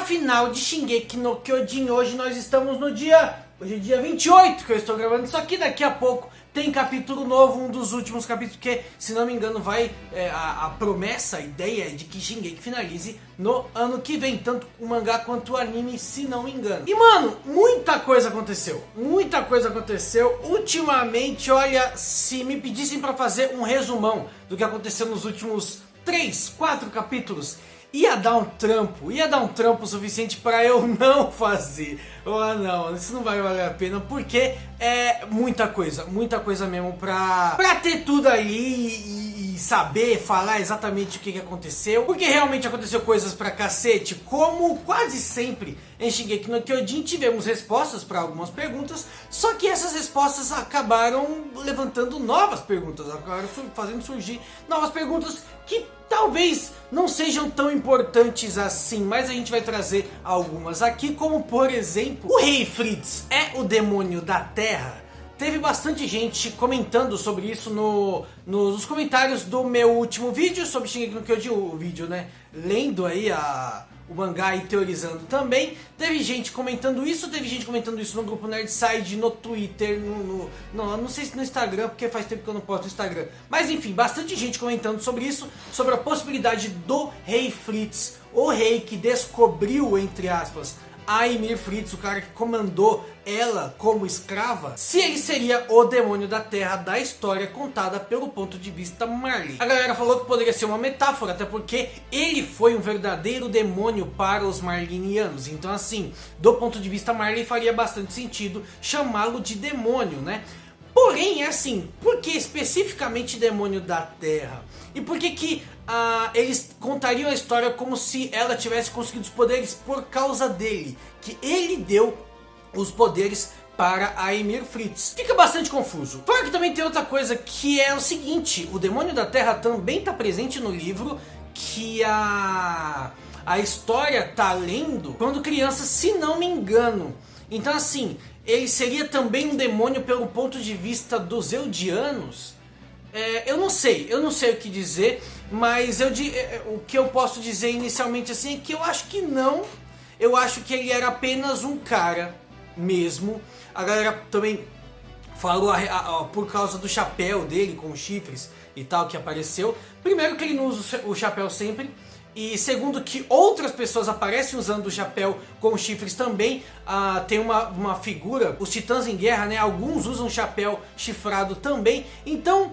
final de Shingeki no Kyojin. Hoje nós estamos no dia... Hoje é dia 28 que eu estou gravando isso aqui. Daqui a pouco tem capítulo novo, um dos últimos capítulos, que, se não me engano, vai a promessa, a ideia é de que Shingeki finalize no ano que vem, tanto o mangá quanto o anime, se não me engano. E mano, muita coisa aconteceu. Ultimamente, olha, se me pedissem pra fazer um resumão do que aconteceu nos últimos 3, 4 capítulos, ia dar um trampo suficiente pra eu não fazer. Não, isso não vai valer a pena, porque é muita coisa mesmo pra ter tudo aí e saber, falar exatamente o que aconteceu. Porque realmente aconteceu coisas pra cacete, como quase sempre em Shingeki no Kyojin tivemos respostas pra algumas perguntas, só que essas respostas acabaram levantando novas perguntas, acabaram fazendo surgir novas perguntas que talvez não sejam tão importantes assim, mas a gente vai trazer algumas aqui, como por exemplo, o Rei Fritz é o demônio da Terra? Teve bastante gente comentando sobre isso nos comentários do meu último vídeo sobre Shingeki no Kyojin, o vídeo, né, lendo aí o mangá e teorizando também. Teve gente comentando isso no grupo Nerdside, no Twitter, não sei se no Instagram, porque faz tempo que eu não posto no Instagram. Mas enfim, bastante gente comentando sobre isso, sobre a possibilidade do Rei Fritz, o rei que descobriu, entre aspas, a Ymir Fritz, o cara que comandou ela como escrava, se ele seria o demônio da Terra da história contada pelo ponto de vista Marley. A galera falou que poderia ser uma metáfora, até porque ele foi um verdadeiro demônio para os marlinianos. Então assim, do ponto de vista Marley faria bastante sentido chamá-lo de demônio, né? Porém, é assim, por que especificamente demônio da Terra? E por que eles contariam a história como se ela tivesse conseguido os poderes por causa dele? Que ele deu os poderes para a Ymir Fritz. Fica bastante confuso. Claro que também tem outra coisa, que é o seguinte: o demônio da Terra também está presente no livro que a história tá lendo quando criança, se não me engano. Então assim, ele seria também um demônio pelo ponto de vista dos Eldianos? Eu não sei o que dizer, mas o que eu posso dizer inicialmente assim é que eu acho que não. Eu acho que ele era apenas um cara mesmo. A galera também falou por causa do chapéu dele com chifres e tal que apareceu. Primeiro que ele não usa o chapéu sempre. E segundo que outras pessoas aparecem usando o chapéu com chifres também. Tem uma figura, os Titãs em Guerra, né? Alguns usam chapéu chifrado também. Então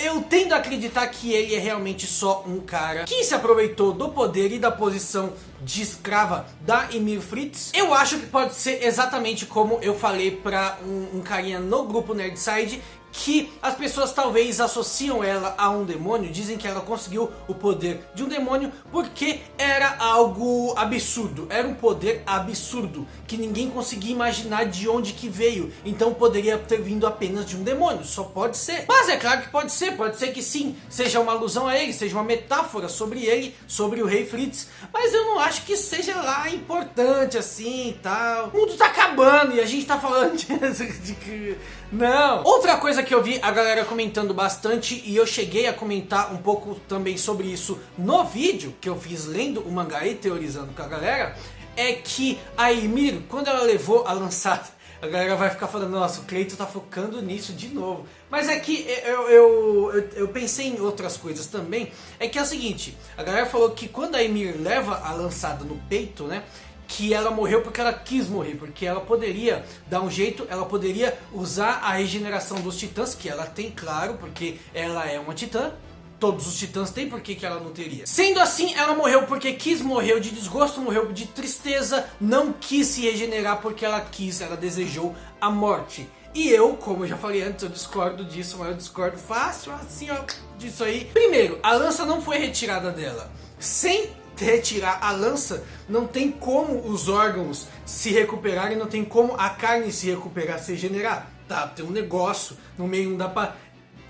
eu tendo a acreditar que ele é realmente só um cara que se aproveitou do poder e da posição de escrava da Ymir Fritz. Eu acho que pode ser exatamente como eu falei pra um carinha no grupo Nerdside, que as pessoas talvez associam ela a um demônio, dizem que ela conseguiu o poder de um demônio porque era algo absurdo, era um poder absurdo, que ninguém conseguia imaginar de onde que veio, então poderia ter vindo apenas de um demônio, só pode ser. Mas é claro que pode ser que sim, seja uma alusão a ele, seja uma metáfora sobre ele, sobre o Rei Fritz, mas eu não acho que seja lá importante assim e tal. O mundo tá acabando e a gente tá falando de que... Não. Outra coisa que eu vi a galera comentando bastante, e eu cheguei a comentar um pouco também sobre isso no vídeo que eu fiz lendo o mangá e teorizando com a galera, é que a Ymir, quando ela levou a lançada, a galera vai ficar falando, nossa, o Cleito tá focando nisso de novo. Mas é que eu pensei em outras coisas também. É que é o seguinte, a galera falou que quando a Ymir leva a lançada no peito, né, que ela morreu porque ela quis morrer, porque ela poderia dar um jeito, ela poderia usar a regeneração dos titãs, que ela tem, claro, porque ela é uma titã. Todos os titãs têm, por que ela não teria? Sendo assim, ela morreu porque quis, morreu de desgosto, morreu de tristeza, não quis se regenerar porque ela quis, ela desejou a morte. E eu, como eu já falei antes, eu discordo disso, mas eu discordo fácil assim, ó, disso aí. Primeiro, a lança não foi retirada dela. Sem retirar a lança, não tem como os órgãos se recuperarem, não tem como a carne se recuperar, se regenerar. Tá, tem um negócio no meio, não dá pra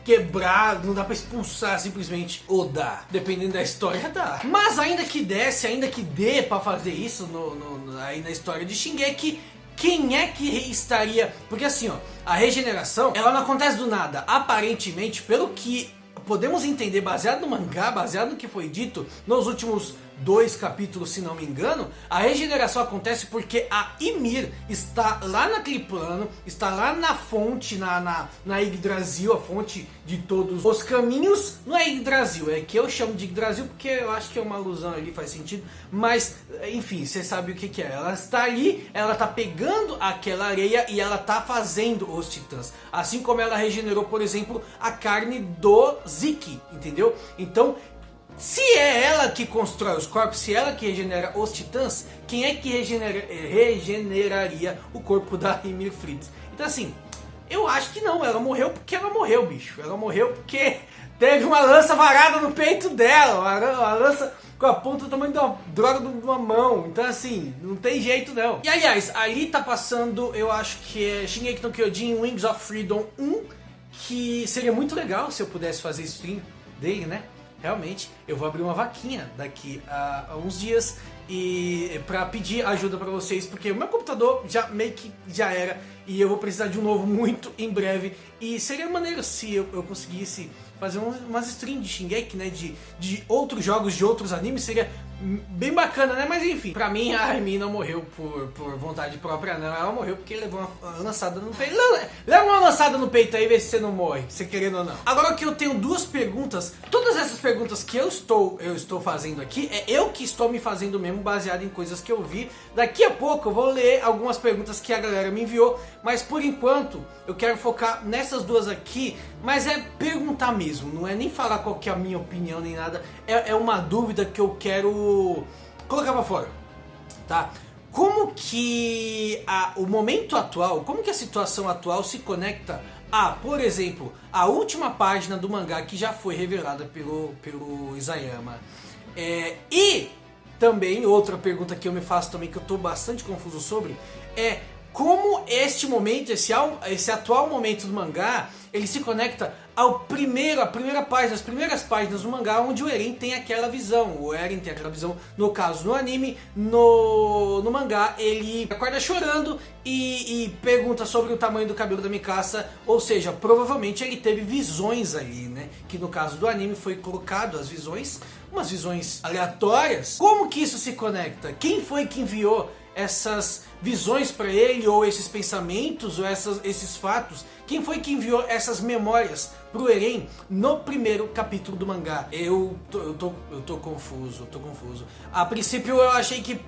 quebrar, não dá pra expulsar simplesmente. Ou dá, dependendo da história dá. Mas ainda que desse, ainda que dê pra fazer isso aí na história de Shingeki, quem é que estaria... Porque assim, ó, a regeneração, ela não acontece do nada. Aparentemente, pelo que podemos entender, baseado no mangá, baseado no que foi dito nos últimos 2 capítulos, se não me engano, a regeneração acontece porque a Ymir está lá naquele plano, está lá na fonte, na Yggdrasil, a fonte de todos os caminhos. Não é Yggdrasil, é que eu chamo de Yggdrasil porque eu acho que é uma alusão ali, faz sentido, mas enfim, você sabe o que é. Ela está ali, ela está pegando aquela areia e ela está fazendo os titãs, assim como ela regenerou, por exemplo, a carne do Zeke, entendeu? Então, se é ela que constrói os corpos, se é ela que regenera os titãs, quem é que regeneraria o corpo da Ymir Fritz? Então assim, eu acho que não, ela morreu porque ela morreu, bicho. Ela morreu porque teve uma lança varada no peito dela, uma lança com a ponta do tamanho de uma droga de uma mão. Então assim, não tem jeito não. E aliás, ali tá passando, eu acho que é Shingeki no Kyojin Wings of Freedom 1, que seria muito legal se eu pudesse fazer stream dele, né? Realmente, eu vou abrir uma vaquinha daqui a uns dias e para pedir ajuda para vocês, porque o meu computador já meio que já era e eu vou precisar de um novo muito em breve. E seria maneiro se eu conseguisse fazer umas streams de Shingeki, né, de outros jogos, de outros animes, seria bem bacana, né? Mas enfim, pra mim a Amy não morreu por vontade própria, não. Ela morreu porque levou uma lançada no peito. Leva uma lançada no peito aí e vê se você não morre, você querendo ou não. Agora que eu tenho duas perguntas, todas essas perguntas que eu estou fazendo aqui, é eu que estou me fazendo mesmo, baseado em coisas que eu vi. Daqui a pouco eu vou ler algumas perguntas que a galera me enviou, mas por enquanto eu quero focar nessas duas aqui, mas é perguntar mesmo, não é nem falar qual que é a minha opinião nem nada, é uma dúvida que eu quero colocar pra fora, tá? Como que o momento atual, como que a situação atual se conecta a, por exemplo, a última página do mangá que já foi revelada pelo Isayama? E também, outra pergunta que eu me faço também, que eu tô bastante confuso sobre, é como este momento, esse atual momento do mangá, ele se conecta a primeira página, as primeiras páginas do mangá, onde o Eren tem aquela visão. O Eren tem aquela visão, no caso no anime, no mangá ele acorda chorando e pergunta sobre o tamanho do cabelo da Mikasa, ou seja, provavelmente ele teve visões ali, né? Que no caso do anime foi colocado as visões, umas visões aleatórias. Como que isso se conecta? Quem foi que enviou essas visões para ele, ou esses pensamentos, ou esses fatos? Quem foi que enviou essas memórias pro Eren no primeiro capítulo do mangá? Eu tô confuso. A princípio eu achei que...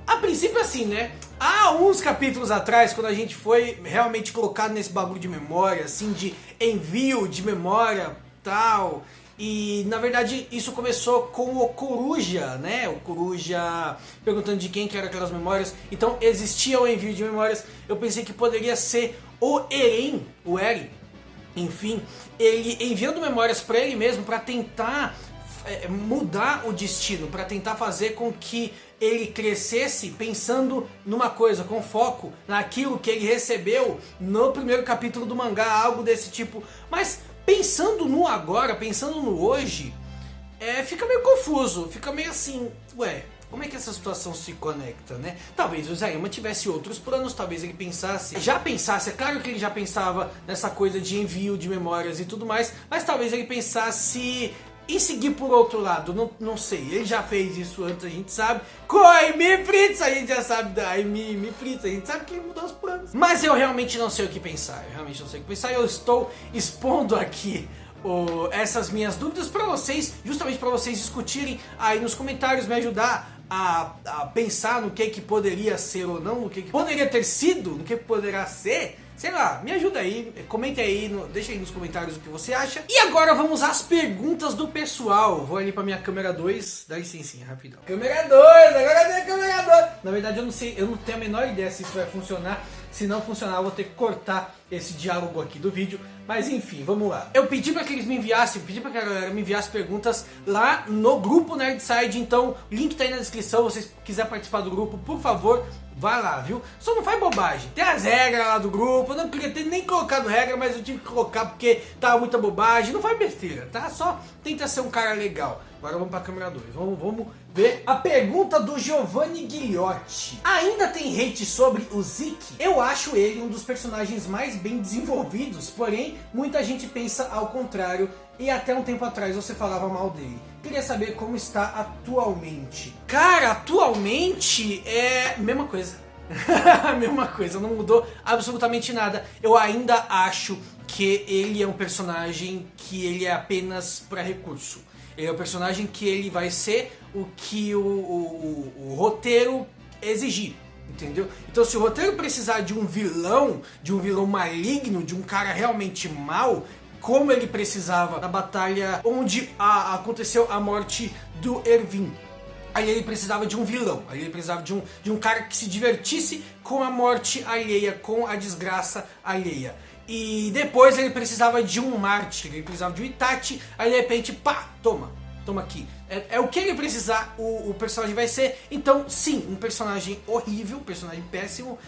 A princípio assim, né? Há uns capítulos atrás, quando a gente foi realmente colocado nesse bagulho de memória, assim, de envio de memória, tal... E na verdade isso começou com o Coruja, né? O Coruja perguntando de quem que eram aquelas memórias. Então existia o envio de memórias. Eu pensei que poderia ser o Eren, enfim, ele enviando memórias para ele mesmo, para tentar mudar o destino, para tentar fazer com que ele crescesse pensando numa coisa, com foco naquilo que ele recebeu no primeiro capítulo do mangá, algo desse tipo. Mas pensando no agora, pensando no hoje, fica meio confuso, fica meio assim, ué, como é que essa situação se conecta, né? Talvez o Isayama tivesse outros planos, talvez ele já pensasse, é claro que ele já pensava nessa coisa de envio de memórias e tudo mais, mas talvez ele pensasse em seguir por outro lado, não sei, ele já fez isso antes, a gente sabe, com a Ymir Fritz, a gente já sabe da Ymir Fritz, a gente sabe que ele mudou os planos. Mas eu realmente não sei o que pensar, eu estou expondo aqui essas minhas dúvidas para vocês, justamente para vocês discutirem aí nos comentários, me ajudar a pensar no que poderia ser ou não, no que poderia ter sido, no que poderá ser. Sei lá, me ajuda aí, comente aí, deixa aí nos comentários o que você acha. E agora vamos às perguntas do pessoal. Vou ali pra minha câmera 2, dá licencinha, rapidão. Câmera 2, agora tem câmera 2. Na verdade eu não sei, eu não tenho a menor ideia se isso vai funcionar. Se não funcionar eu vou ter que cortar esse diálogo aqui do vídeo. Mas enfim, vamos lá. Eu pedi pra que eles me enviassem, pedi pra que a galera me enviasse perguntas lá no grupo Nerdside. Então, o link tá aí na descrição, se vocês quiserem participar do grupo, por favor, vai lá, viu? Só não faz bobagem. Tem as regras lá do grupo. Eu não queria ter nem colocado regra, mas eu tive que colocar porque tava muita bobagem. Não faz besteira, tá? Só tenta ser um cara legal. Agora vamos pra câmera 2. Vamos ver a pergunta do Giovanni Guilhotti. Ainda tem hate sobre o Zeke? Eu acho ele um dos personagens mais bem desenvolvidos, porém, muita gente pensa ao contrário e até um tempo atrás você falava mal dele. Queria saber como está atualmente. Cara, atualmente é a mesma coisa. A mesma coisa, não mudou absolutamente nada. Eu ainda acho que ele é um personagem que ele é apenas para recurso. Ele é um personagem que ele vai ser o que o roteiro exigir, entendeu? Então se o roteiro precisar de um vilão maligno, de um cara realmente mau, como ele precisava na batalha onde aconteceu a morte do Erwin, aí ele precisava de um vilão, aí ele precisava de um cara que se divertisse com a morte alheia, com a desgraça alheia. E depois ele precisava de um mártir, ele precisava de um Itachi, aí de repente, pá, toma aqui. É o que ele precisar, o personagem vai ser. Então sim, um personagem horrível, um personagem péssimo.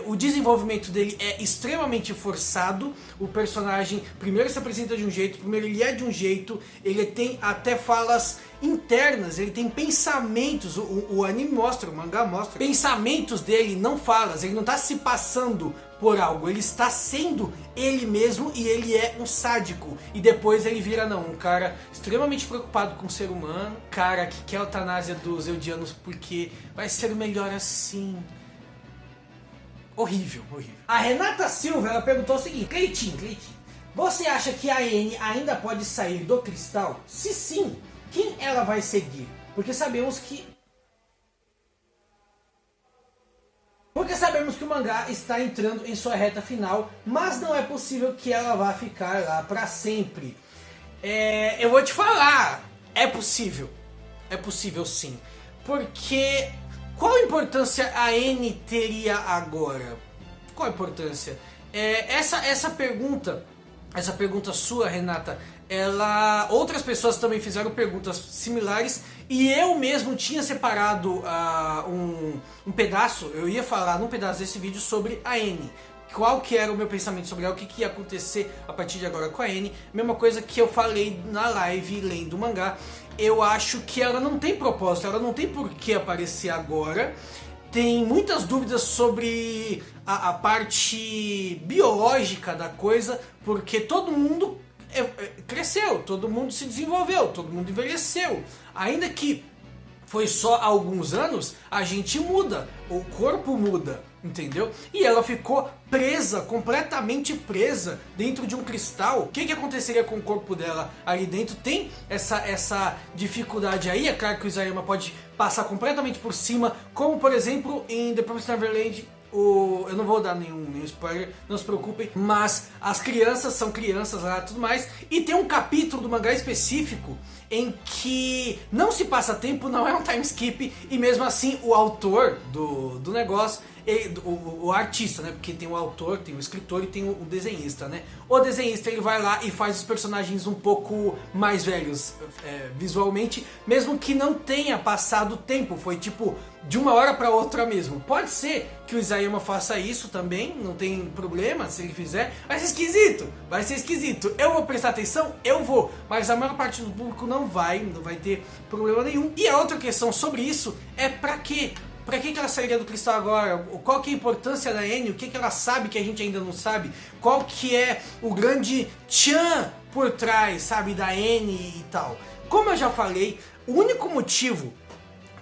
O desenvolvimento dele é extremamente forçado. O personagem primeiro se apresenta de um jeito, primeiro ele é de um jeito, ele tem até falas internas, ele tem pensamentos, o anime mostra, o mangá mostra, pensamentos dele, não falas, ele não está se passando por algo, ele está sendo ele mesmo e ele é um sádico. E depois ele vira um cara extremamente preocupado com o ser humano, cara que quer a eutanásia dos Eldianos porque vai ser melhor assim. Horrível, horrível. A Renata Silva, ela perguntou o seguinte: Cleitinho, você acha que a Anne ainda pode sair do cristal? Se sim, quem ela vai seguir? Porque sabemos que o mangá está entrando em sua reta final, mas não é possível que ela vá ficar lá para sempre. Eu vou te falar, é possível sim, porque qual a importância a Anne teria agora? Qual a importância? Essa pergunta sua, Renata, outras pessoas também fizeram perguntas similares e eu mesmo tinha separado um pedaço, eu ia falar num pedaço desse vídeo sobre a Anne. Qual que era o meu pensamento sobre ela, o que ia acontecer a partir de agora com a Anne. Mesma coisa que eu falei na live lendo o mangá. Eu acho que ela não tem propósito, ela não tem por que aparecer agora. Tem muitas dúvidas sobre a parte biológica da coisa, porque todo mundo cresceu, todo mundo se desenvolveu, todo mundo envelheceu. Ainda que foi só há alguns anos, a gente muda, o corpo muda, entendeu? E ela ficou presa, completamente presa dentro de um cristal. O que aconteceria com o corpo dela ali dentro? Tem essa dificuldade aí. É claro que o Isayama pode passar completamente por cima, como por exemplo em The Promised Neverland. Eu não vou dar nenhum spoiler, não se preocupem, mas as crianças são crianças lá e tudo mais, e tem um capítulo do mangá específico em que não se passa tempo, não é um time skip, e mesmo assim o autor do negócio, o artista, né, porque tem o autor, tem o escritor e tem o desenhista, né, o desenhista ele vai lá e faz os personagens um pouco mais velhos visualmente, mesmo que não tenha passado tempo, foi tipo de uma hora para outra mesmo. Pode ser que o Isayama faça isso também, não tem problema se ele fizer. Vai ser esquisito. Eu vou prestar atenção? Eu vou. Mas a maior parte do público não vai ter problema nenhum. E a outra questão sobre isso é pra quê? Pra que ela sairia do cristal agora? Qual que é a importância da Anne? O que ela sabe que a gente ainda não sabe? Qual que é o grande tchan por trás, sabe, da Anne e tal? Como eu já falei, o único motivo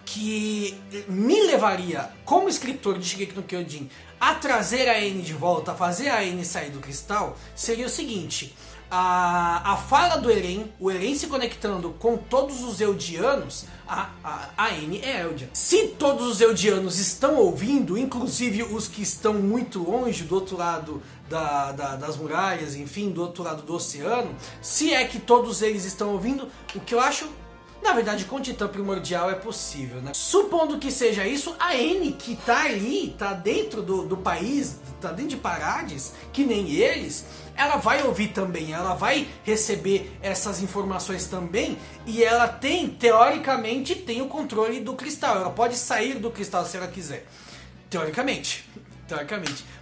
que me levaria, como escritor de Shingeki no Kyojin, a trazer a Anne de volta, a fazer a Anne sair do cristal, seria o seguinte: a fala do Eren, o Eren se conectando com todos os Eldianos, a Anne é Eldia. Se todos os Eldianos estão ouvindo, inclusive os que estão muito longe, do outro lado das muralhas, enfim, do outro lado do oceano, se é que todos eles estão ouvindo, o que eu acho, na verdade, com Titã Primordial é possível, né? Supondo que seja isso, a Anne que tá ali, tá dentro do país, tá dentro de Parades, que nem eles, ela vai ouvir também, ela vai receber essas informações também, e ela teoricamente, tem o controle do cristal, ela pode sair do cristal se ela quiser, teoricamente.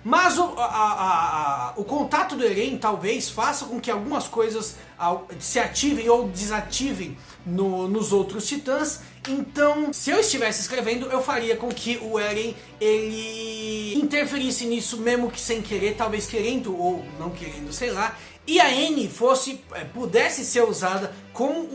Mas o contato do Eren talvez faça com que algumas coisas se ativem ou desativem nos outros titãs. Então, se eu estivesse escrevendo, eu faria com que o Eren ele interferisse nisso, mesmo que sem querer, talvez querendo ou não querendo, sei lá. E a N pudesse ser usada como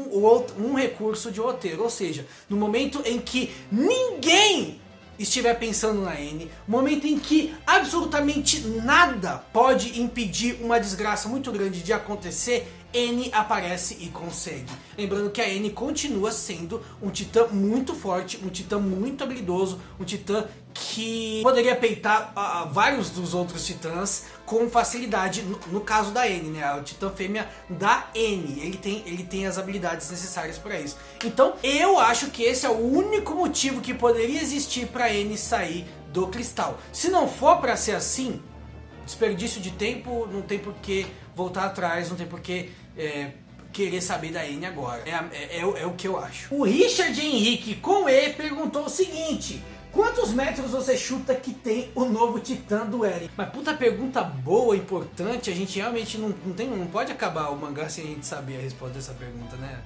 um recurso de roteiro, ou seja, no momento em que ninguém estiver pensando na N, momento em que absolutamente nada pode impedir uma desgraça muito grande de acontecer, N aparece e consegue. Lembrando que a N continua sendo um titã muito forte, um titã muito habilidoso, um titã que poderia peitar vários dos outros titãs com facilidade, no caso da N, né? O titã fêmea da N, ele tem as habilidades necessárias para isso. Então eu acho que esse é o único motivo que poderia existir para N sair do cristal. Se não for para ser assim, desperdício de tempo, não tem por que voltar atrás, não tem por que querer saber da N agora. É o que eu acho. O Richard Henrique com E perguntou o seguinte: quantos metros você chuta que tem o novo titã do Eren? Mas puta pergunta boa, importante. A gente realmente não pode acabar o mangá sem a gente saber a resposta dessa pergunta, né?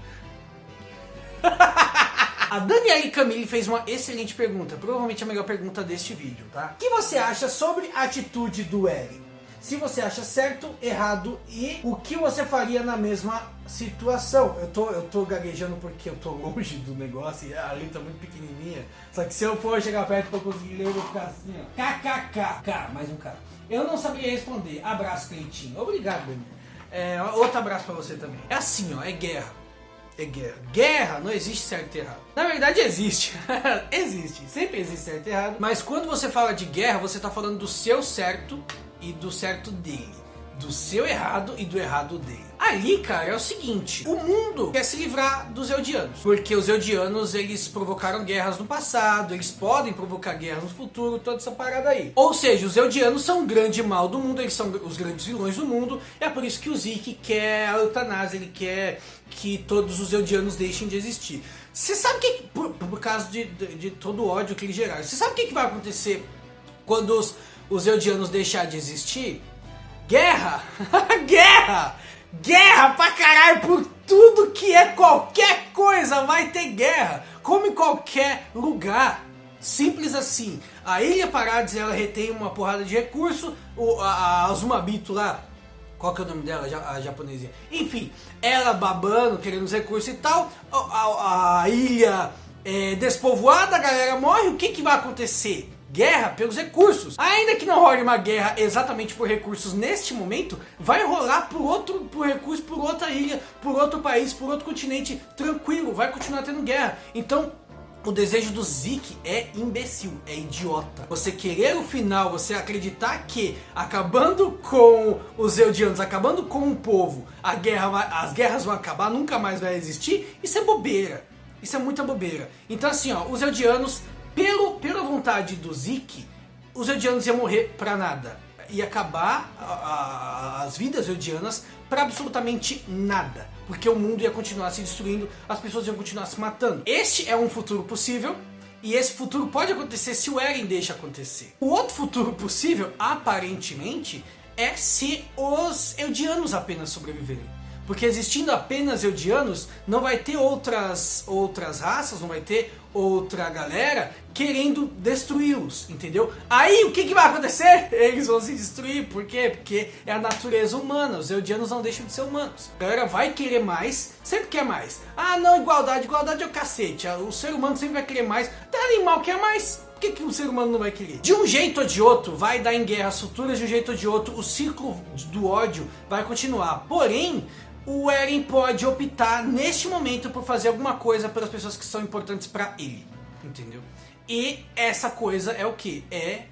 A Daniele Camille fez uma excelente pergunta, provavelmente a melhor pergunta deste vídeo, tá? O que você acha sobre a atitude do Eren? Se você acha certo, errado e o que você faria na mesma situação. Eu tô gaguejando porque eu tô longe do negócio e a letra tá muito pequenininha. Só que se eu for chegar perto pra conseguir ler, eu vou ficar assim, ó. KKK. Mais um K. Eu não saberia responder. Abraço, Cleitinho. Obrigado, Daniel. Outro abraço pra você também. É assim, ó. É guerra. É guerra. Guerra não existe certo e errado. Na verdade existe. Existe. Sempre existe certo e errado. Mas quando você fala de guerra, você tá falando do seu certo e do certo dele, do seu errado e do errado dele. Ali, cara, é o seguinte: o mundo quer se livrar dos Eldianos, porque os Eldianos, eles provocaram guerras no passado, eles podem provocar guerras no futuro, toda essa parada aí. Ou seja, os Eldianos são o grande mal do mundo, eles são os grandes vilões do mundo. É por isso que o Zeke quer a eutanásia, ele quer que todos os Eldianos deixem de existir. Você sabe que, por causa de todo o ódio que eles geraram, você sabe o que vai acontecer quando os Eldianos deixar de existir? Guerra! Guerra! Guerra pra caralho, por tudo que é qualquer coisa vai ter guerra, como em qualquer lugar. Simples assim. A Ilha Paradis, ela retém uma porrada de recurso, a Azumabito lá, qual que é o nome dela, a japonesinha? Enfim, ela babando, querendo os recursos e tal, a ilha é despovoada, a galera morre, o que vai acontecer? Guerra pelos recursos. Ainda que não role uma guerra exatamente por recursos neste momento, vai rolar por recurso, por outra ilha, por outro país, por outro continente, tranquilo, vai continuar tendo guerra. Então, o desejo do Zeke é imbecil, é idiota. Você querer o final, você acreditar que acabando com os Eldianos, acabando com o povo, as guerras vão acabar, nunca mais vai existir, isso é bobeira. Isso é muita bobeira. Então assim, ó, os Eldianos, pela vontade do Zeke, os Eldianos iam morrer pra nada. Ia acabar as vidas eldianas pra absolutamente nada. Porque o mundo ia continuar se destruindo, as pessoas iam continuar se matando. Este é um futuro possível, e esse futuro pode acontecer se o Eren deixa acontecer. O outro futuro possível, aparentemente, é se os Eldianos apenas sobreviverem. Porque existindo apenas Eldianos, não vai ter outras raças, não vai ter outra galera querendo destruí-los, entendeu? Aí o que vai acontecer? Eles vão se destruir, por quê? Porque é a natureza humana, os Eldianos não deixam de ser humanos. A galera vai querer mais, sempre quer mais. Ah não, igualdade é o cacete, o ser humano sempre vai querer mais, até animal quer mais. Por que o ser humano não vai querer? De um jeito ou de outro, vai dar em guerras futuras, de um jeito ou de outro, o ciclo do ódio vai continuar. Porém, o Eren pode optar neste momento por fazer alguma coisa pelas pessoas que são importantes pra ele, entendeu? E essa coisa é o que? É,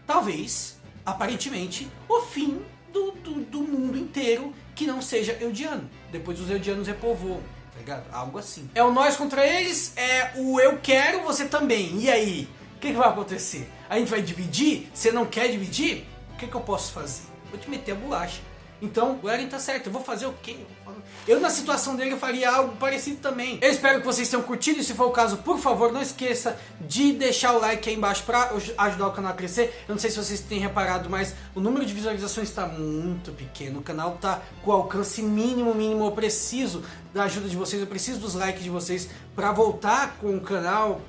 talvez, aparentemente, o fim do mundo inteiro que não seja Eldiano. Depois os Eldianos repovoam, tá ligado? Algo assim. É o nós contra eles, é o eu quero, você também. E aí? O que vai acontecer? A gente vai dividir? Você não quer dividir? O que eu posso fazer? Vou te meter a bolacha. Então, o Eren tá certo, eu vou fazer o quê? Eu na situação dele eu faria algo parecido também. Eu espero que vocês tenham curtido, e se for o caso, por favor, não esqueça de deixar o like aí embaixo para ajudar o canal a crescer. Eu não sei se vocês têm reparado, mas o número de visualizações está muito pequeno. O canal tá com o alcance mínimo. Eu preciso da ajuda de vocês, eu preciso dos likes de vocês para voltar com o canal,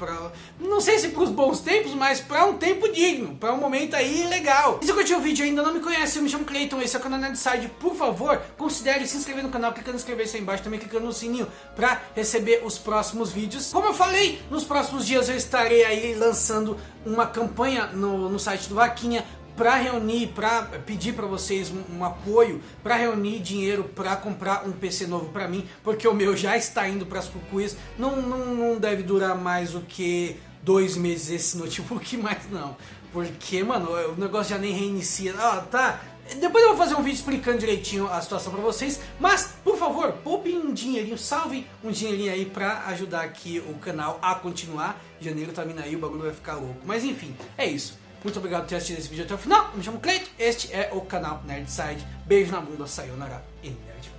não sei se para os bons tempos, mas para um tempo digno, para um momento aí legal. E se curtiu o vídeo e ainda não me conhece, eu me chamo Clayton, esse é o canal Nerdside. Por favor, considere se inscrever no canal, clicando em inscrever-se aí embaixo, também clicando no sininho para receber os próximos vídeos. Como eu falei, nos próximos dias eu estarei aí lançando uma campanha no site do Vaquinha, para reunir, para pedir para vocês um apoio, para reunir dinheiro para comprar um PC novo para mim, porque o meu já está indo para as cucuias, não deve durar mais do que 2 meses esse notebook, mas não, porque, mano, o negócio já nem reinicia, tá? Depois eu vou fazer um vídeo explicando direitinho a situação para vocês, mas, por favor, poupem um dinheirinho, salvem um dinheirinho aí para ajudar aqui o canal a continuar. Janeiro tá vindo aí, o bagulho vai ficar louco, mas enfim, é isso. Muito obrigado por ter assistido esse vídeo até o final. Eu me chamo Cleiton, este é o canal Nerdside. Beijo na bunda, sayonara e nerd.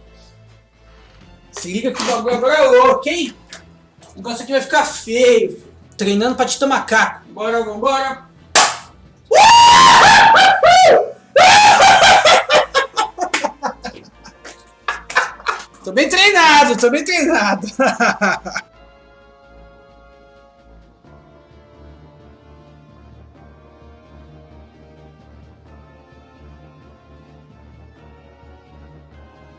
Se liga que o bagulho agora é louco, hein? O negócio aqui vai ficar feio, filho. Treinando pra Tita Macaco. Bora, vambora. Tô bem treinado, tô bem treinado.